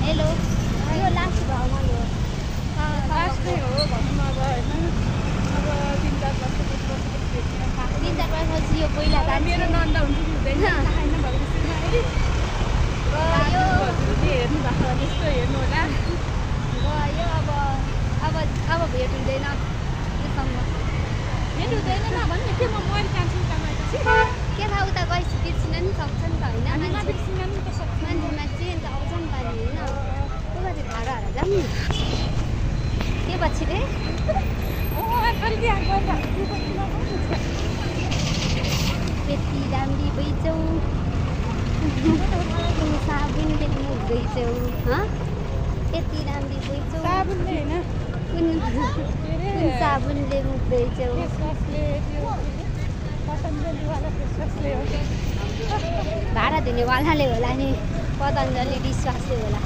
hello यो last भाउमा हो लास्ट नै हो भनौँ अब होइन अब 3-4 वर्षपछि यो पहिला मेरो नन्द हुन्छ कि हुँदैन थाहा छैन भविष्यमा यो हेर्नु भएको जस्तो हेर्नु होला यो अब भेट हुँदैन त्योसँग भेट हुँदैन न भन्नु के म मरि जान्छु उता गएपछि के थाहा उता गएपछि बिर्सिन नि सक्छ नि त होइन नबिर्सिन नि त सक्छ मान्छेमा चेन्ज आउँछ नि त होइन त्यो पछि धारा जाऊँ नि के पछि रे यति राम्री भइछौ साबुनले मुख धोइछौ यति राम्री भइछौ साबुनले होइन कुन साबुनले मुख धोइछौ भाँडा धुनेवालाले होला नि पतञ्जली डिसवासले होला